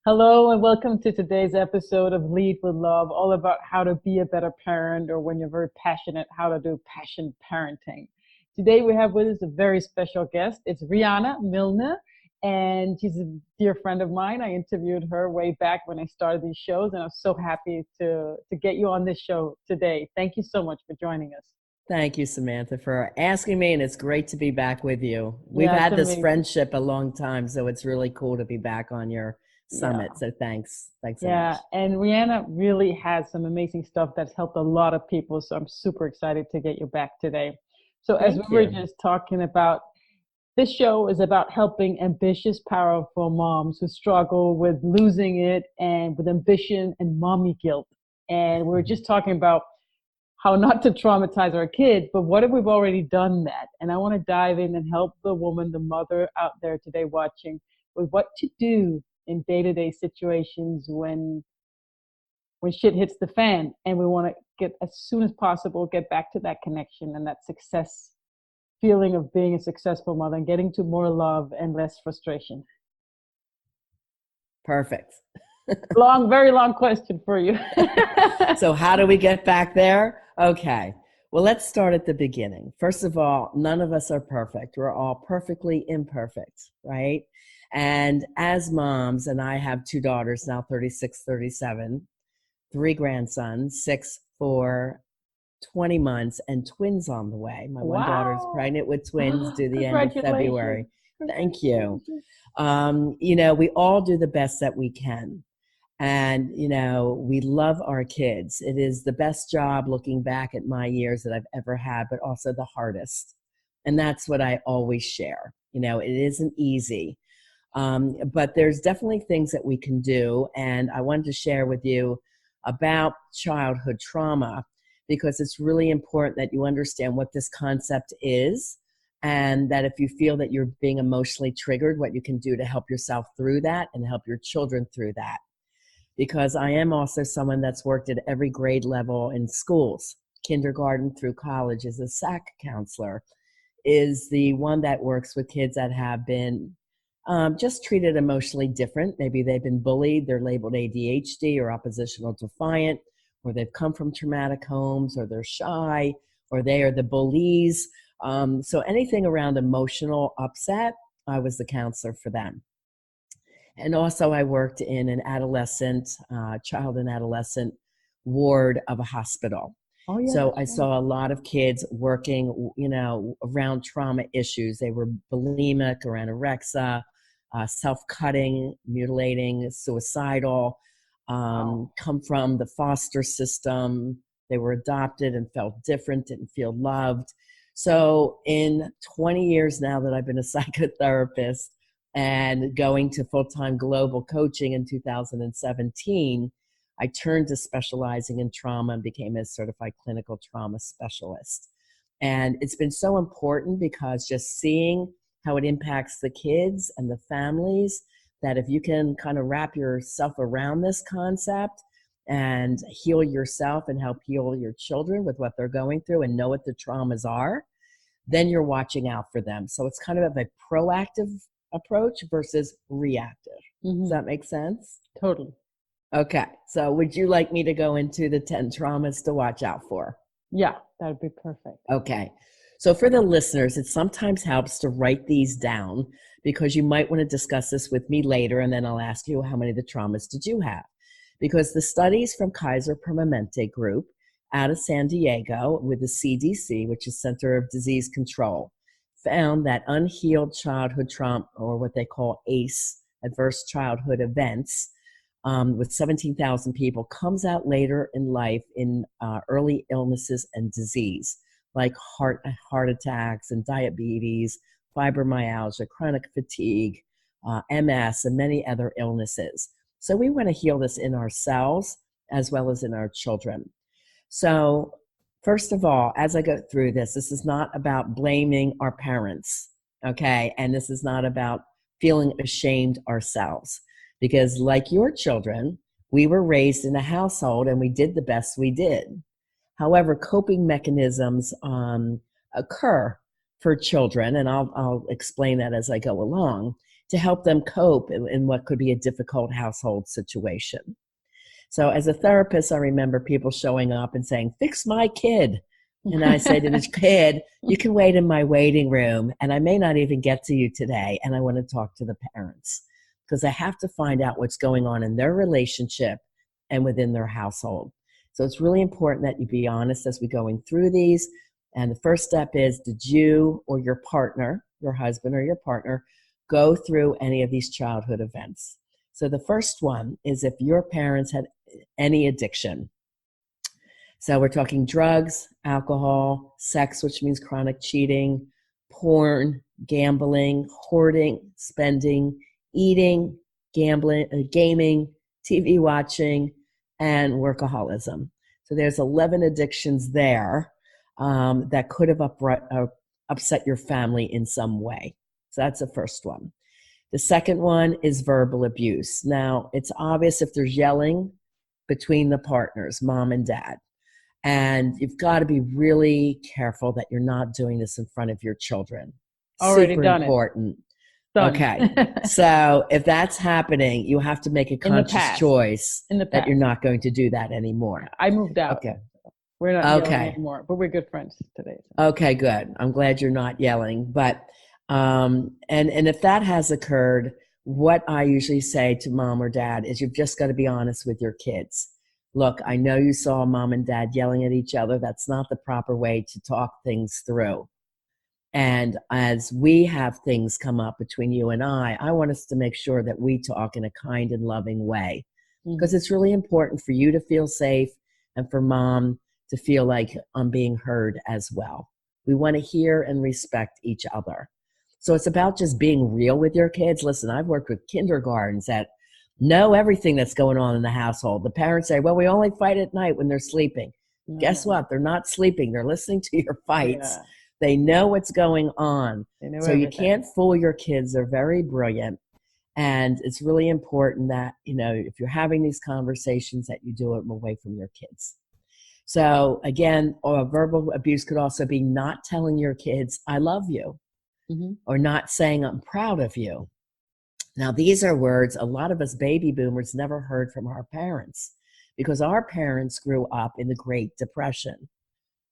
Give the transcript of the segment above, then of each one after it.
Hello and welcome to today's episode of Lead with Love, all about how to be a better parent, or when you're very passionate, how to do passion parenting. Today we have with us a very special guest. It's Riana Milne, and she's a dear friend of mine. I interviewed her way back when I started these shows, and I'm so happy to get you on this show today. Thank you so much for joining us. Thank you, Samantha, for asking me, and it's great to be back with you. We've Yeah, it's had this amazing. friendship a long time, so it's really cool to be back on your Yeah. summit. So thanks. Thanks so much. Yeah, and Rihanna really has some amazing stuff that's helped a lot of people. So I'm super excited to get you back today. So, as we Thank were you. just talking about, this show is about helping ambitious, powerful moms who struggle with losing it and with ambition and mommy guilt. And we are just talking about how not to traumatize our kids, but what if we've already done that? And I want to dive in and help the woman, the mother out there today watching, with what to do in day-to-day situations when shit hits the fan, and we want to get, as soon as possible, get back to that connection and that success feeling of being a successful mother and getting to more love and less frustration. Perfect. Long, very long question for you. So, how do we get back there? Okay. Well, let's start at the beginning. First of all, none of us are perfect. We're all perfectly imperfect, right? And as moms, and I have two daughters now, 36, 37, three grandsons, six, 4, 20 months, and twins on the way. My one daughter's Wow. pregnant with twins due the end of Congratulations. February. Thank you. Congratulations. We all do the best that we can. And, we love our kids. It is the best job looking back at my years that I've ever had, but also the hardest. And that's what I always share. It isn't easy. But there's definitely things that we can do. And I wanted to share with you about childhood trauma because it's really important that you understand what this concept is, and that if you feel that you're being emotionally triggered, what you can do to help yourself through that and help your children through that. Because I am also someone that's worked at every grade level in schools, kindergarten through college, as a SAC counselor, is the one that works with kids that have been just treated emotionally different. Maybe they've been bullied, they're labeled ADHD or oppositional defiant, or they've come from traumatic homes, or they're shy, or they are the bullies. So anything around emotional upset, I was the counselor for them. And also I worked in an child and adolescent ward of a hospital. Oh yeah, So that's I right. saw a lot of kids working, around trauma issues. They were bulimic or anorexia, self-cutting, mutilating, suicidal, Wow. come from the foster system. They were adopted and felt different, didn't feel loved. So in 20 years now that I've been a psychotherapist and going to full-time global coaching in 2017, I turned to specializing in trauma and became a certified clinical trauma specialist. And it's been so important because just seeing how it impacts the kids and the families, that if you can kind of wrap yourself around this concept and heal yourself and help heal your children with what they're going through and know what the traumas are, then you're watching out for them. So it's kind of a proactive approach versus reactive. Does Hmm. that make sense? Totally. Okay. So would you like me to go into the 10 traumas to watch out for? Yeah, that would be perfect. Okay. So for the listeners, it sometimes helps to write these down because you might want to discuss this with me later, and then I'll ask you how many of the traumas did you have? Because the studies from Kaiser Permanente Group out of San Diego with the CDC, which is Center of Disease Control, found that unhealed childhood trauma, or what they call ACE, adverse childhood events, with 17,000 people, comes out later in life in early illnesses and disease, like heart attacks and diabetes, fibromyalgia, chronic fatigue, MS, and many other illnesses. So we want to heal this in ourselves as well as in our children. So first of all, as I go through this, this is not about blaming our parents, okay? And this is not about feeling ashamed ourselves, because like your children, we were raised in a household and we did the best we did. However, coping mechanisms occur for children, and I'll explain that as I go along. to help them cope in what could be a difficult household situation. So as a therapist, I remember people showing up and saying, "Fix my kid." And I say to this kid, "You can wait in my waiting room, and I may not even get to you today, and I want to talk to the parents because I have to find out what's going on in their relationship and within their household." So it's really important that you be honest as we're going through these. And the first step is, did you or your partner, your husband or your partner, go through any of these childhood events? So the first one is if your parents had any addiction. So we're talking drugs, alcohol, sex, which means chronic cheating, porn, gambling, hoarding, spending, eating, gambling, gaming, TV watching, and workaholism. So there's 11 addictions there that could have upset your family in some way. So that's the first one. The second one is verbal abuse. Now, it's obvious if there's yelling between the partners, mom and dad. And you've got to be really careful that you're not doing this in front of your children. Already Super done important. Done. Okay. So if that's happening, you have to make a conscious choice that you're not going to do that anymore. I moved out. Okay. We're not yelling anymore, but we're good friends today. So. Okay, good. I'm glad you're not yelling. But and if that has occurred, what I usually say to mom or dad is you've just got to be honest with your kids. Look, I know you saw mom and dad yelling at each other. That's not the proper way to talk things through. And as we have things come up between you and I want us to make sure that we talk in a kind and loving way, because it's really important for you to feel safe and for mom to feel like I'm being heard as well. We want to hear and respect each other. So it's about just being real with your kids. Listen, I've worked with kindergartens that know everything that's going on in the household. The parents say, well, we only fight at night when they're sleeping. Guess what? They're not sleeping. They're listening to your fights. Yeah. They know what's going on. So everything. You can't fool your kids. They're very brilliant. And it's really important that, if you're having these conversations, that you do it away from your kids. So again, verbal abuse could also be not telling your kids, I love you, or not saying I'm proud of you. Now, these are words a lot of us baby boomers never heard from our parents because our parents grew up in the Great Depression.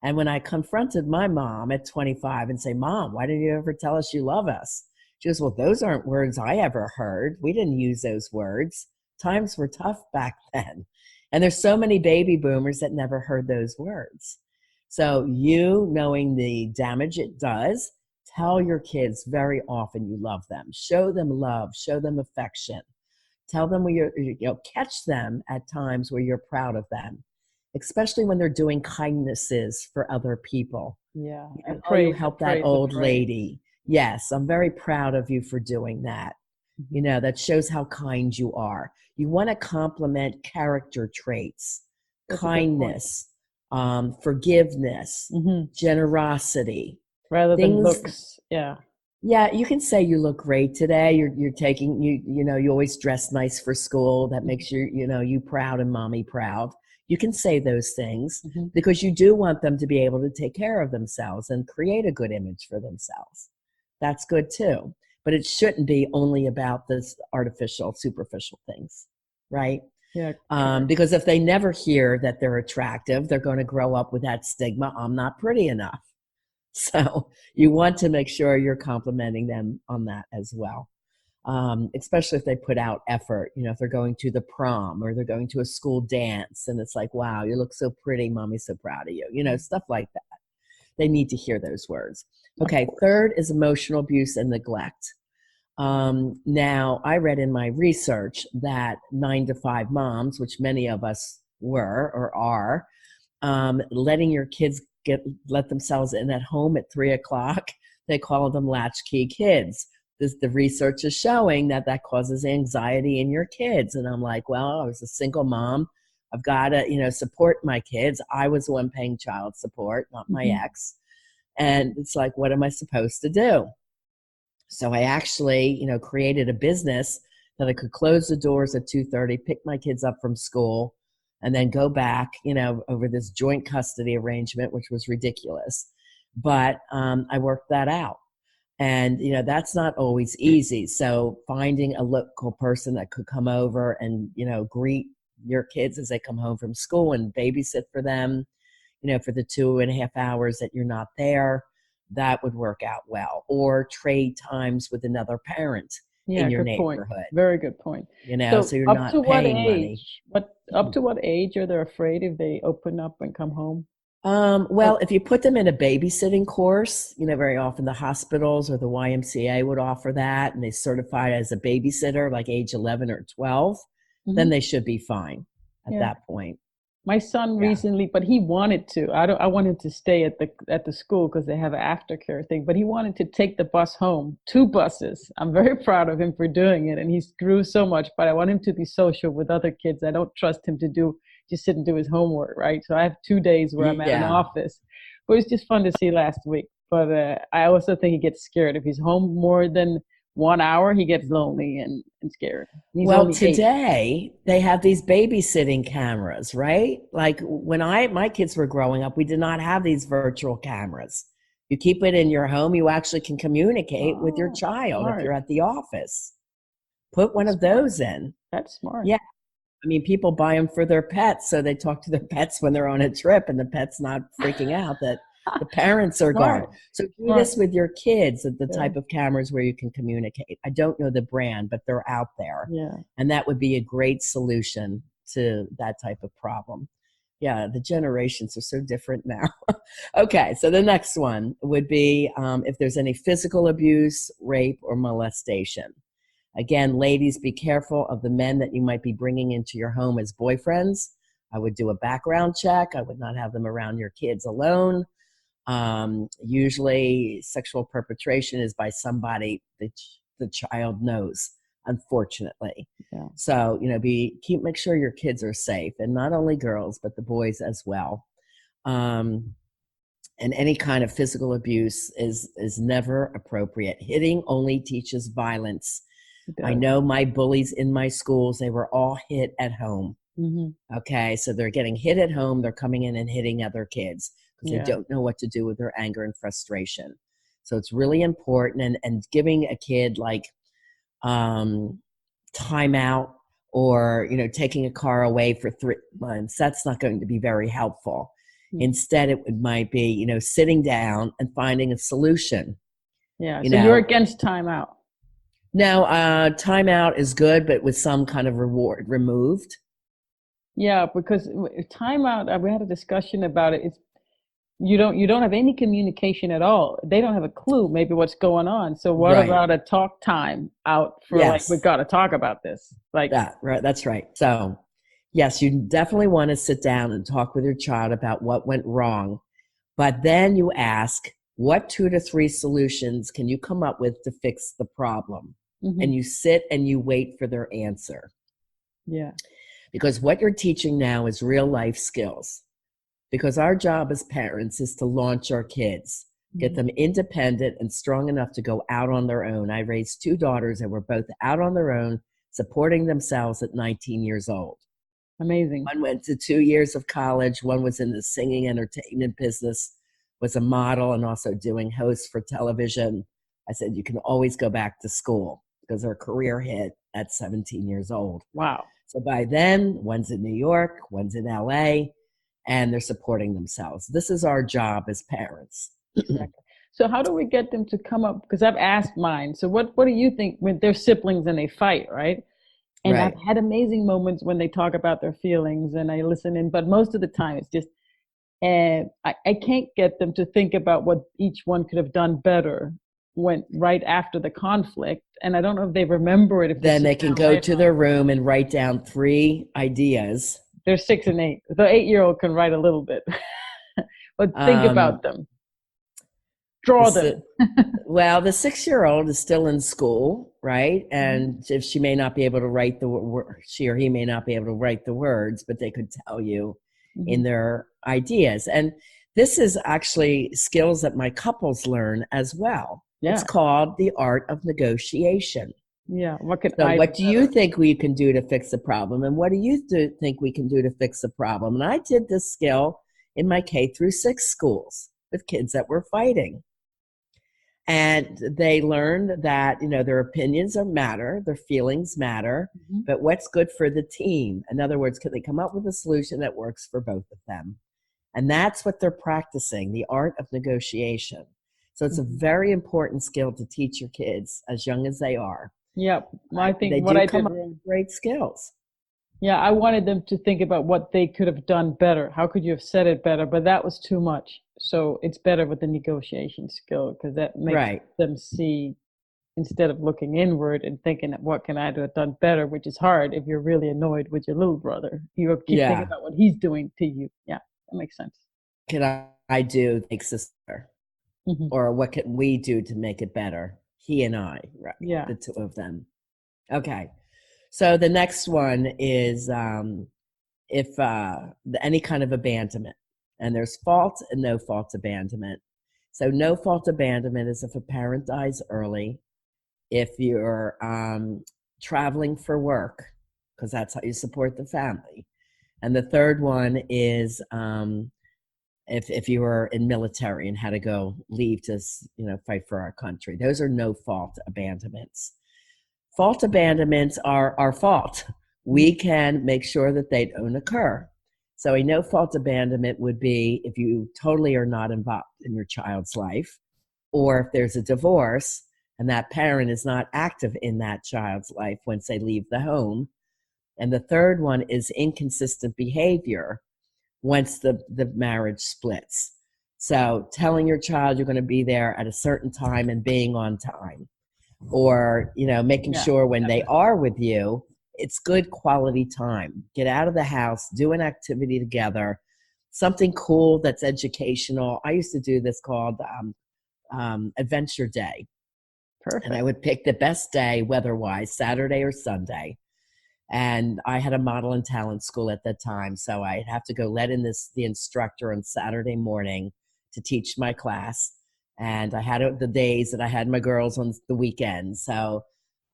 And when I confronted my mom at 25 and say, Mom, why didn't you ever tell us you love us? She goes, well, those aren't words I ever heard. We didn't use those words. Times were tough back then. And there's so many baby boomers that never heard those words. So you, knowing the damage it does, tell your kids very often you love them. Show them love. Show them affection. Tell them catch them at times where you're proud of them, especially when they're doing kindnesses for other people. Yeah. You help that old lady. Yes, I'm very proud of you for doing that. That shows how kind you are. You want to compliment character traits, kindness, forgiveness, generosity. Rather than looks. Yeah. Yeah, you can say you look great today. You're taking, you always dress nice for school. That makes you proud and mommy proud. You can say those things because you do want them to be able to take care of themselves and create a good image for themselves. That's good too. But it shouldn't be only about this artificial, superficial things, right? Yeah. Because if they never hear that they're attractive, they're going to grow up with that stigma, I'm not pretty enough. So you want to make sure you're complimenting them on that as well. Especially if they put out effort, if they're going to the prom or they're going to a school dance and it's like, wow, you look so pretty, mommy's so proud of you, stuff like that. They need to hear those words. Okay, third is emotional abuse and neglect. Now, I read in my research that 9 to 5 moms, which many of us were or are, letting your kids let themselves in at home at 3 o'clock. They call them latchkey kids. The research is showing that causes anxiety in your kids. And I'm like, well, I was a single mom. I've got to, support my kids. I was the one paying child support, not my ex. And it's like, what am I supposed to do? So I actually, created a business that I could close the doors at 2:30, pick my kids up from school, and then go back, over this joint custody arrangement, which was ridiculous. But I worked that out. And, that's not always easy. So finding a local person that could come over and, greet your kids as they come home from school and babysit for them, for the 2.5 hours that you're not there, that would work out well. Or trade times with another parent in Yeah, your good point. neighborhood, Very good point. so So you're up to not what paying money. age? What up to what age are they afraid if they open up and come home? Well, Oh, if you put them in a babysitting course, very often the hospitals or the YMCA would offer that, and they certify as a babysitter, like age 11 or 12, then mhm. they should be fine at Yeah. that point. My son Yeah. recently, but he wanted to. I wanted to stay at the school because they have an aftercare thing. But he wanted to take the bus home, 2 buses. I'm very proud of him for doing it, and he grew so much. But I want him to be social with other kids. I don't trust him to just sit and do his homework, right? So I have 2 days where I'm at an Yeah. office. But it's just fun to see last week. But I also think he gets scared if he's home more than 1 hour. He gets lonely and scared. He's Well, only 8. today they have these babysitting cameras, right? Like when my kids were growing up, we did not have these virtual cameras. You keep it in your home, you actually can communicate with your Oh, child if you're smart. at the office. Put one That's of smart. those in. That's smart. Yeah. I mean, people buy them for their pets, so they talk to their pets when they're on a trip, and the pet's not freaking out that the parents are gone. Smart. So do Smart. this with your kids, the Yeah. type of cameras where you can communicate. I don't know the brand, but they're out there, Yeah. and that would be a great solution to that type of problem. Yeah, the generations are so different now. Okay, so the next one would be if there's any physical abuse, rape, or molestation. Again, ladies, be careful of the men that you might be bringing into your home as boyfriends. I would do a background check. I would not have them around your kids alone. Usually, sexual perpetration is by somebody that the child knows, unfortunately. Yeah. So, make sure your kids are safe, and not only girls, but the boys as well. Um, and any kind of physical abuse is never appropriate. Hitting only teaches violence. It I does. know my bullies in my schools, they were all hit at home. Hmm. Okay, so they're getting hit at home, they're coming in and hitting other kids because they Yeah. don't know what to do with their anger and frustration. So it's really important, and giving a kid like um, timeout, or taking a car away for 3 months, that's not going to be very helpful. Mm. Instead, might be sitting down and finding a solution. Yeah. You So you're know, against timeout. Now, timeout is good, but with some kind of reward removed. Yeah, because timeout. We had a discussion about it. It's you don't have any communication at all. They don't have a clue maybe what's going on. So what Right. about a talk time out for like we Yes. got to talk about this? Like Right. That's right. So, yes, you definitely want to sit down and talk with your child about what went wrong. But then you ask, what 2 to 3 solutions can you come up with to fix the problem? mhm, And you sit and you wait for their answer. yeah, Because what you're teaching now is real life skills. Because our job as parents is to launch our kids, get mhm, them independent and strong enough to go out on their own. I raised 2 daughters that were both out on their own, supporting themselves at 19 years old. amazing. One went to 2 years of college. One was in the singing entertainment business, was a model, and also doing hosts for television. I said, you can always go back to school, because her career hit at 17 years old. Wow. So by then, one's in New York, one's in LA, and they're supporting themselves. This is our job as parents. Exactly. So how do we get them to come up? Because I've asked mine. So what do you think when they're siblings and they fight, right? And I've Right. had amazing moments when they talk about their feelings and I listen in, but most of the time it's just, and I can't get them to think about what each one could have done better when right after the conflict. And I don't know if they remember it if we Then sit they can down go later to on. their room and write down 3 ideas. They're 6 and 8. The 8-year-old can write a little bit, but think Um, about them, the, draw si- them. well, the 6-year-old is still in school, right? Mhm, And if she may not be able to write she or he may not be able to write the words, but they could tell you in mhm. their ideas. And this is actually skills that my couples learn as well. It's Yeah, called the art of negotiation. yeah. What could So I do what do you better? think we can do to fix the problem? And what do you think we can do to fix the problem? And I did this skill in my K through 6 schools with kids that were fighting. And they learned that, their opinions matter, their feelings matter, Mhm. but what's good for the team? In other words, can they come up with a solution that works for both of them? And that's what they're practicing, the art of negotiation. So it's a Mhm. very important skill to teach your kids as young as they are. Yep. I Right? think They what do I come did up wrong. with great skills. Yeah, I wanted them to think about what they could have done better. How could you have said it better? But that was too much. So it's better with the negotiation skill because that makes Right. them see instead of looking inward and thinking that what can I have done better, which is hard if you're really annoyed with your little brother. You keep thinking Yeah. about what he's doing to you. Yeah, that makes sense. Can I do make sister? Hmm. Or what can we do to make it better? He and I, right? Yeah. The two of them. Okay. So the next one is if any kind of abandonment, and there's fault and no fault abandonment. So no fault abandonment is if a parent dies early, if you're traveling for work, because that's how you support the family. And the third one is if you were in military and had to go leave to fight for our country. Those are no fault abandonments. Fault abandonments are our fault. We Mhm. can make sure that they don't occur. So a no fault abandonment would be if you totally are not involved in your child's life, or if there's a divorce and that parent is not active in that child's life once they leave the home. And the third one is inconsistent behavior once the marriage splits. So telling your child you're going to be there at a certain time and being on time, or making Yeah. sure when they are with you, it's good quality time. Get out of the house, do an activity together, something cool that's educational. I used to do this called Adventure Day, and I Perfect. would pick the best day weather-wise, Saturday or Sunday. And I had a model and talent school at that time, so I'd have to go let in the instructor on Saturday morning to teach my class. And I had the days that I had my girls on the weekends. So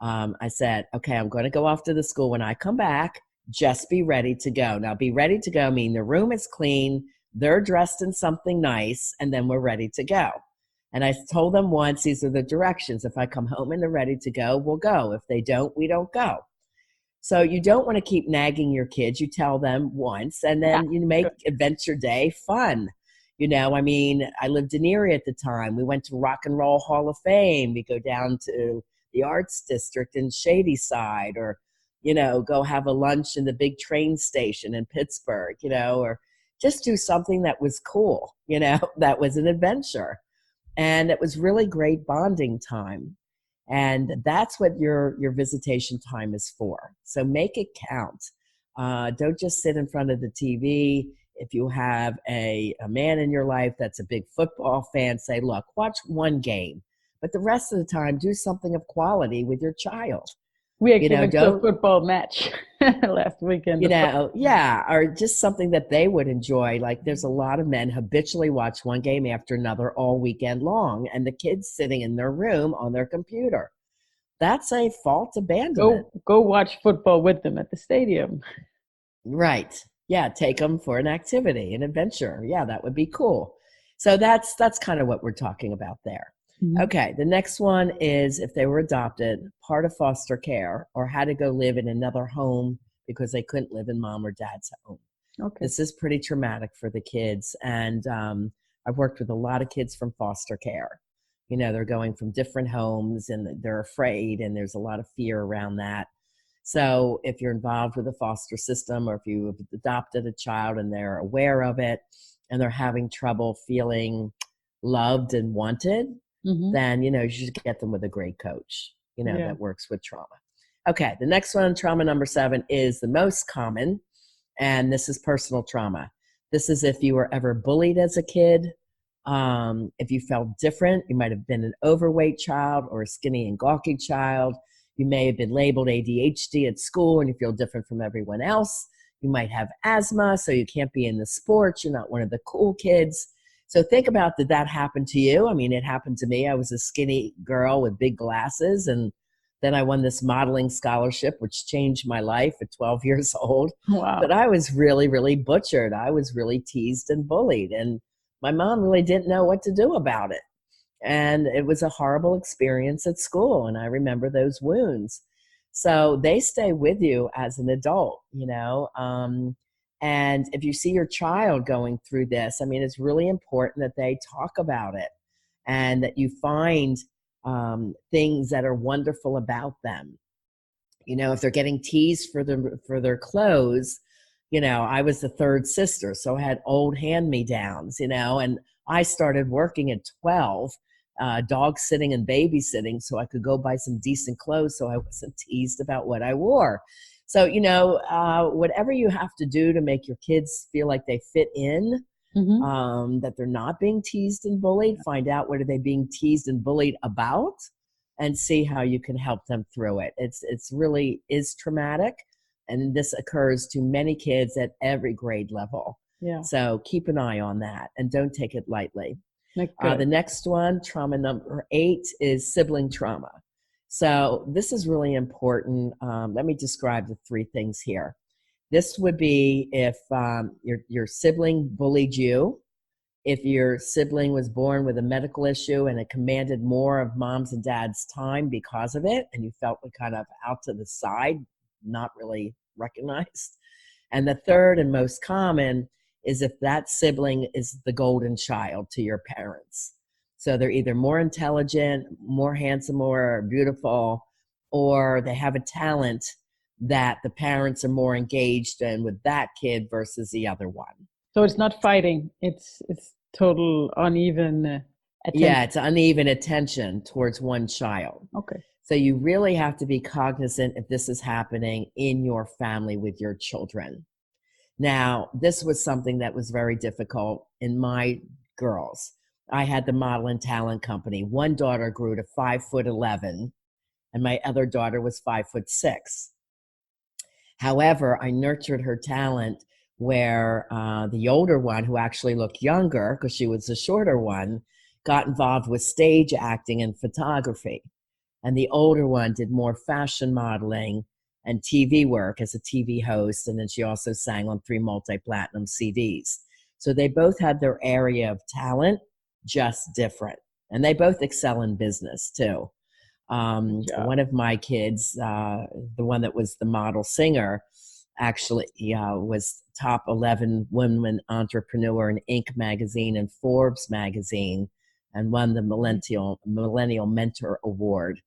I said, okay, I'm going to go off to the school. When I come back, just be ready to go. Now, be ready to go mean the room is clean, they're dressed in something nice, and then we're ready to go. And I told them once, these are the directions. If I come home and they're ready to go, we'll go. If they don't, we don't go. So you don't want to keep nagging your kids. You tell them once, and Yeah. then you make Good. Adventure Day fun. I mean, I lived in Erie at the time. We went to Rock and Roll Hall of Fame. We go down to the Arts District in Shady Side, or, go have a lunch in the big train station in Pittsburgh, or just do something that was cool, that was an adventure. And it was really great bonding time. And that's what your visitation time is for. So make it count. Don't just sit in front of the TV. If you have a man in your life that's a big football fan, say, look, watch one game, but the rest of the time, do something of quality with your child. We actually went to a Don't, football match last weekend. The football match. yeah, or just something that they would enjoy. Like there's a lot of men habitually watch one game after another all weekend long, and the kids sitting in their room on their computer. That's a false abandonment. Go watch football with them at the stadium. Right. Yeah, take them for an activity, an adventure. Yeah, that would be cool. So that's kind of what we're talking about there. Mhm. Okay, the next one is if they were adopted, part of foster care, or had to go live in another home because they couldn't live in mom or dad's home. Okay. This is pretty traumatic for the kids. And I've worked with a lot of kids from foster care. They're going from different homes and they're afraid, and there's a lot of fear around that. So if you're involved with the foster system, or if you have adopted a child and they're aware of it and they're having trouble feeling loved and wanted, Hmm. then, you should get them with a great coach, Yeah. that works with trauma. Okay, the next one, trauma number 7, is the most common, and this is personal trauma. This is if you were ever bullied as a kid, if you felt different. You might have been an overweight child or a skinny and gawky child. You may have been labeled ADHD at school and you feel different from everyone else. You might have asthma, so you can't be in the sports. You're not one of the cool kids. So think about, did that happen to you? I mean, it happened to me. I was a skinny girl with big glasses, and then I won this modeling scholarship, which changed my life at 12 years old. But Wow. I was really, really butchered. I was really teased and bullied. And my mom really didn't know what to do about it. And it was a horrible experience at school. And I remember those wounds. So they stay with you as an adult, you know. And if you see your child going through this, I mean, it's really important that they talk about it and that you find things that are wonderful about them. You know, if they're getting teased for their clothes, you know, I was the third sister, so I had old hand-me-downs, you know, and I started working at 12, dog sitting and babysitting, so I could go buy some decent clothes so I wasn't teased about what I wore. So, you know, whatever you have to do to make your kids feel like they fit in, that they're not being teased and bullied, find out what are they being teased and bullied about, and see how you can help them through it. It's really is traumatic, and this occurs to many kids at every grade level. Yeah. So keep an eye on that and don't take it lightly. Like The next one, trauma number 8, is sibling trauma. So this is really important. Let me describe the 3 things here. This would be if your sibling bullied you, if your sibling was born with a medical issue and it commanded more of mom's and dad's time because of it, and you felt kind of out to the side, not really recognized. And the third and most common is if that sibling is the golden child to your parents. So they're either more intelligent, more handsome, or beautiful, or they have a talent that the parents are more engaged in with that kid versus the other one. So it's not fighting. It's total uneven attention. Yeah, it's uneven attention towards one child. Okay. So you really have to be cognizant if this is happening in your family with your children. Now, this was something that was very difficult in my girls. I had the Model and Talent Company. One daughter grew to 5'11", and my other daughter was 5'6". However, I nurtured her talent where the older one, who actually looked younger because she was the shorter one, got involved with stage acting and photography. And the older one did more fashion modeling and TV work as a TV host. And then she also sang on 3 multi-platinum CDs. So they both had their area of talent, just different. And they both excel in business too. One of my kids, the one that was the model singer, actually was top 11 women entrepreneur in Inc. magazine and Forbes magazine, and won the Millennial Mentor Award.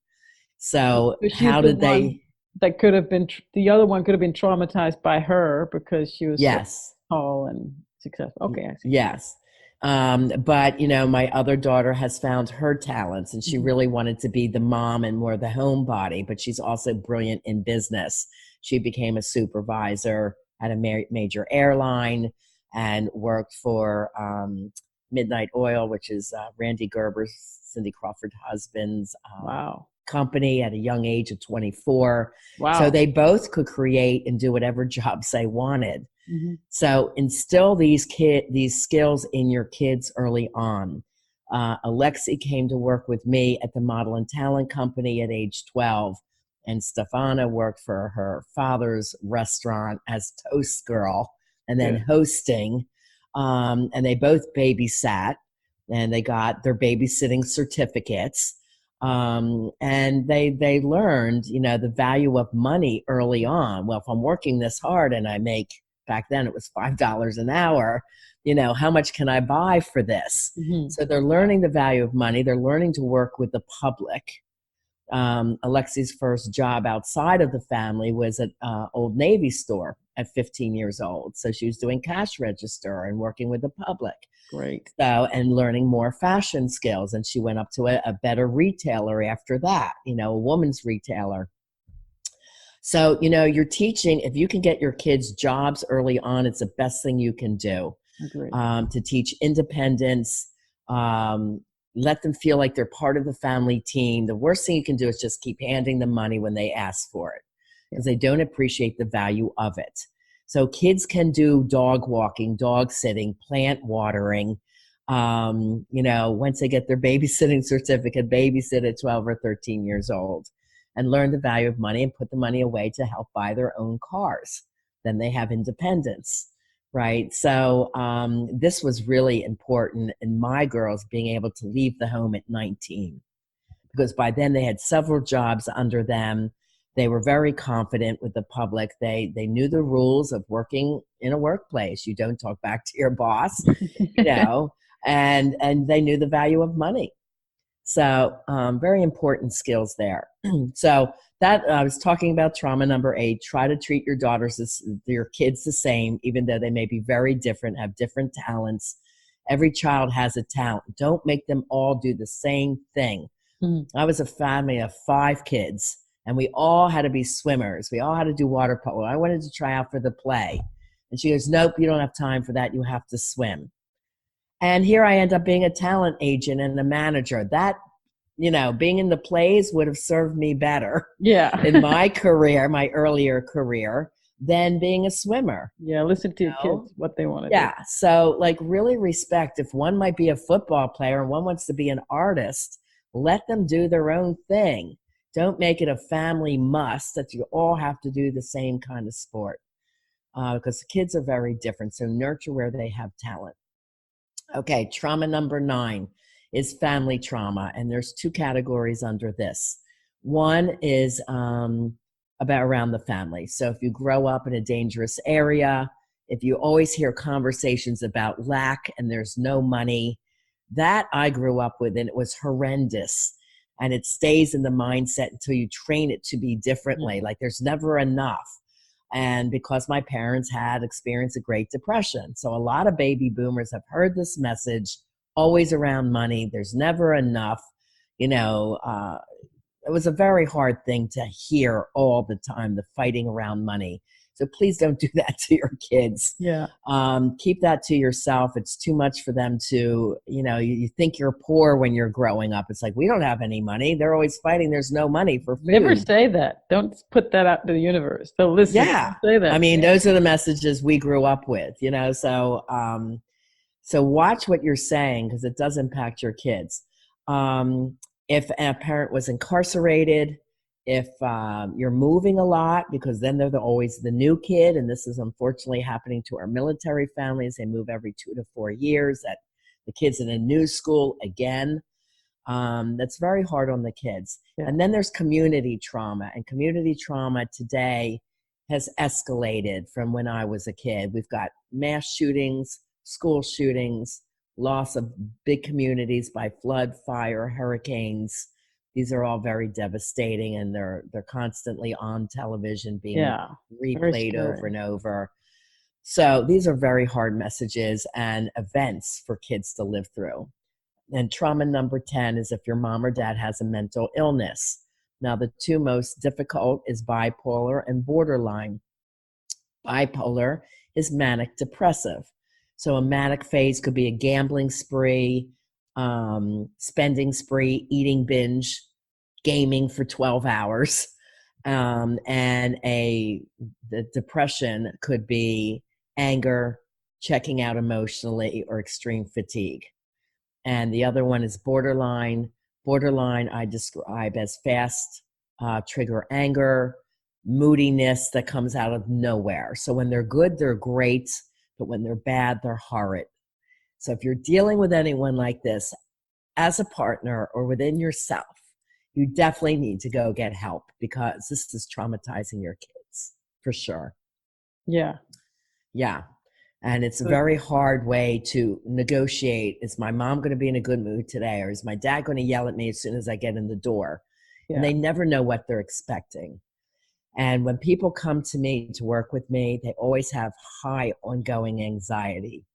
So how did they? That could have been the other one could have been traumatized by her because she was yes so tall and successful. Okay, I see. Yes. But you know, my other daughter has found her talents, and she really wanted to be the mom and more the homebody, but she's also brilliant in business. She became a supervisor at a major airline and worked for Midnight Oil, which is Randy Gerber's, Cindy Crawford's husband's company, at a young age of 24. Wow. So they both could create and do whatever jobs they wanted. So instill these skills in your kids early on. Alexi came to work with me at the Model and Talent Company at age 12, and Stefana worked for her father's restaurant as toast girl and then hosting. And they both babysat, and they got their babysitting certificates. And they learned, you know, the value of money early on. Well, if I'm working this hard and I make, back then it was $5 an hour, you know, how much can I buy for this? So they're learning the value of money. They're learning to work with the public. Alexi's first job outside of the family was at Old Navy store at 15 years old. So she was doing cash register and working with the public. Great. So, and learning more fashion skills. And she went up to a better retailer after that, you know, a woman's retailer. So, you know, you're teaching, if you can get your kids jobs early on, it's the best thing you can do. To teach independence, let them feel like they're part of the family team. The worst thing you can do is just keep handing them money when they ask for it, because they don't appreciate the value of it. So kids can do dog walking, dog sitting, plant watering. You know, once they get their babysitting certificate, babysit at 12 or 13 years old, and learn the value of money and put the money away to help buy their own cars. Then they have independence. right? So this was really important in my girls being able to leave the home at 19, because by then they had several jobs under them. They were very confident with the public. They knew the rules of working in a workplace. You don't talk back to your boss, you know, and they knew the value of money. So very important skills there. So that I was talking about trauma number 8. Try to treat your your kids the same, even though they may be very different, have different talents. Every child has a talent. Don't make them all do the same thing. I was a family of 5 kids, and we all had to be swimmers. We all had to do water polo. I wanted to try out for the play. And she goes, nope, you don't have time for that. You have to swim. And here I end up being a talent agent and a manager. That, you know, being in the plays would have served me better Yeah. in my career, my earlier career, than being a swimmer. Yeah, listen to your know? kids, what they want to do. Yeah. So, like, really respect. If one might be a football player and one wants to be an artist, let them do their own thing. Don't make it a family must that you all have to do the same kind of sport, because the kids are very different. So nurture where they have talent. Okay, trauma number 9 is family trauma, and there's 2 categories under this. One is about around the family. So if you grow up in a dangerous area, if you always hear conversations about lack and there's no money, that I grew up with, and it was horrendous. And it stays in the mindset until you train it to be differently. Like there's never enough. And because my parents had experienced a Great Depression. So a lot of baby boomers have heard this message, always around money. There's never enough. You know, it was a very hard thing to hear all the time, the fighting around money. So please don't do that to your kids. Yeah. Keep that to yourself. It's too much for them to, you know, you think you're poor when you're growing up. It's like, we don't have any money. They're always fighting. There's no money for food. Never say that. Don't put that out to the universe. So listen, Yeah. say that. I mean, those are the messages we grew up with, you know, so, so watch what you're saying, because it does impact your kids. If a parent was incarcerated, if you're moving a lot, because then they're always the new kid, and this is unfortunately happening to our military families. They move every 2 to 4 years. That the kids in a new school again. That's very hard on the kids. Yeah. And then there's community trauma, and community trauma today has escalated from when I was a kid. We've got mass shootings, school shootings, loss of big communities by flood, fire, hurricanes. These are all very devastating, and they're constantly on television being replayed over and over. So these are very hard messages and events for kids to live through. And trauma number 10 is if your mom or dad has a mental illness. Now, the 2 most difficult is bipolar and borderline. Bipolar is manic depressive. So a manic phase could be a gambling spree, spending spree, eating binge, gaming for 12 hours. And the depression could be anger, checking out emotionally, or extreme fatigue. And the other one is borderline. Borderline I describe as fast trigger anger, moodiness that comes out of nowhere. So when they're good, they're great, but when they're bad, they're horrid. So if you're dealing with anyone like this as a partner or within yourself, you definitely need to go get help, because this is traumatizing your kids for sure. Yeah. Yeah. And it's a very hard way to negotiate. Is my mom going to be in a good mood today? Or is my dad going to yell at me as soon as I get in the door? Yeah. And they never know what they're expecting. And when people come to me to work with me, they always have high ongoing anxiety.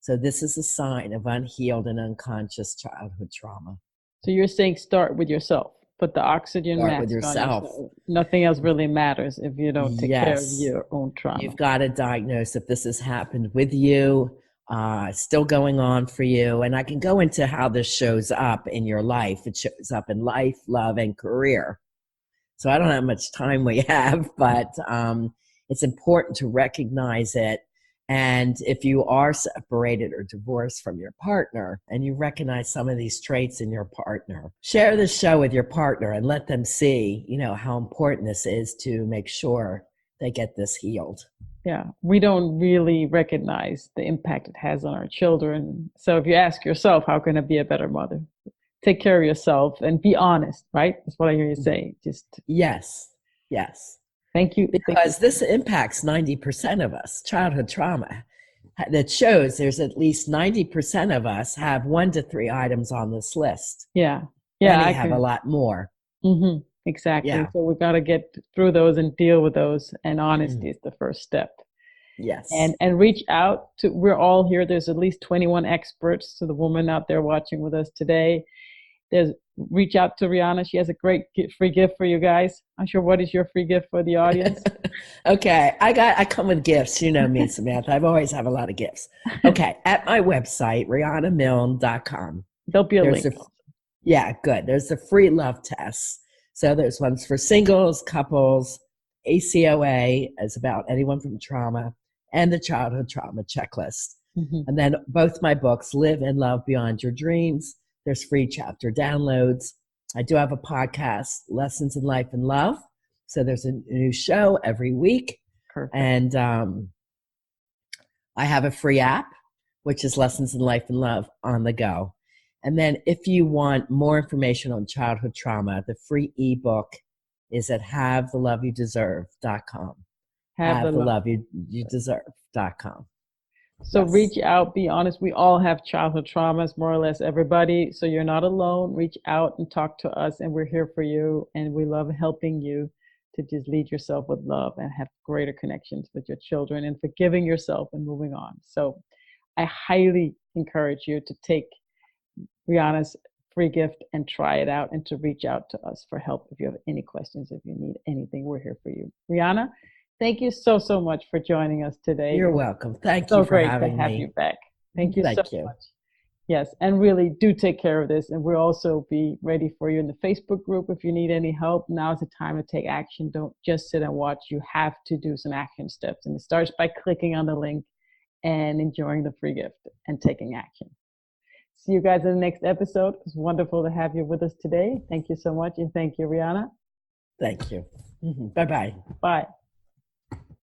So this is a sign of unhealed and unconscious childhood trauma. So you're saying start with yourself. Put the oxygen mask with yourself. on yourself. Nothing else really matters if you don't take care of your own trauma. You've got to diagnose if this has happened with you, still going on for you. And I can go into how this shows up in your life. It shows up in life, love, and career. So I don't know how much time we have, but it's important to recognize it. And if you are separated or divorced from your partner and you recognize some of these traits in your partner, share this show with your partner and let them see, you know, how important this is to make sure they get this healed. Yeah, we don't really recognize the impact it has on our children. So if you ask yourself, how can I be a better mother? Take care of yourself and be honest, right? That's what I hear you say. Just Yes, yes. thank you. Thank you. Because this impacts 90% of us. Childhood trauma that shows there's at least 90% of us have 1 to 3 items on this list. Yeah. Yeah, Many I have a can. lot more. Exactly. Yeah. So we got to get through those and deal with those. And Mm. honesty is the first step. Yes. And reach out to, we're all here. There's at least 21 experts. So the woman out there watching with us today, there's reach out to Riana. She has a great free gift for you guys. I'm sure. What is your free gift for the audience? Okay. I come with gifts. You know me, Samantha. I've always have a lot of gifts. Okay. At my website, rianamilne.com. There'll be a There's link. yeah, good. There's the free love tests. So there's ones for singles, couples, ACOA is about anyone from trauma, and the childhood trauma checklist. Mm-hmm. And then both my books, Live and Love Beyond Your Dreams. There's free chapter downloads. I do have a podcast, Lessons in Life and Love. So there's a new show every week. Perfect. And I have a free app, which is Lessons in Life and Love on the go. And then if you want more information on childhood trauma, the free ebook is at havetheloveyoudeserve.com. Havetheloveyoudeserve.com. So Yes. reach out, be honest. We all have childhood traumas, more or less everybody. So you're not alone. Reach out and talk to us, and we're here for you. And we love helping you to just lead yourself with love and have greater connections with your children and forgiving yourself and moving on. So I highly encourage you to take Riana's free gift and try it out and to reach out to us for help if you have any questions, if you need anything, we're here for you. Riana, thank you so, so much for joining us today. You're welcome. Thank so you for great having to have me. you back. Thank you so Thank you. much. Yes, and really do take care of this. And we'll also be ready for you in the Facebook group if you need any help. Now's the time to take action. Don't just sit and watch. You have to do some action steps. And it starts by clicking on the link and enjoying the free gift and taking action. See you guys in the next episode. It's wonderful to have you with us today. Thank you so much. And thank you, Riana. Thank you. Bye-bye. Bye.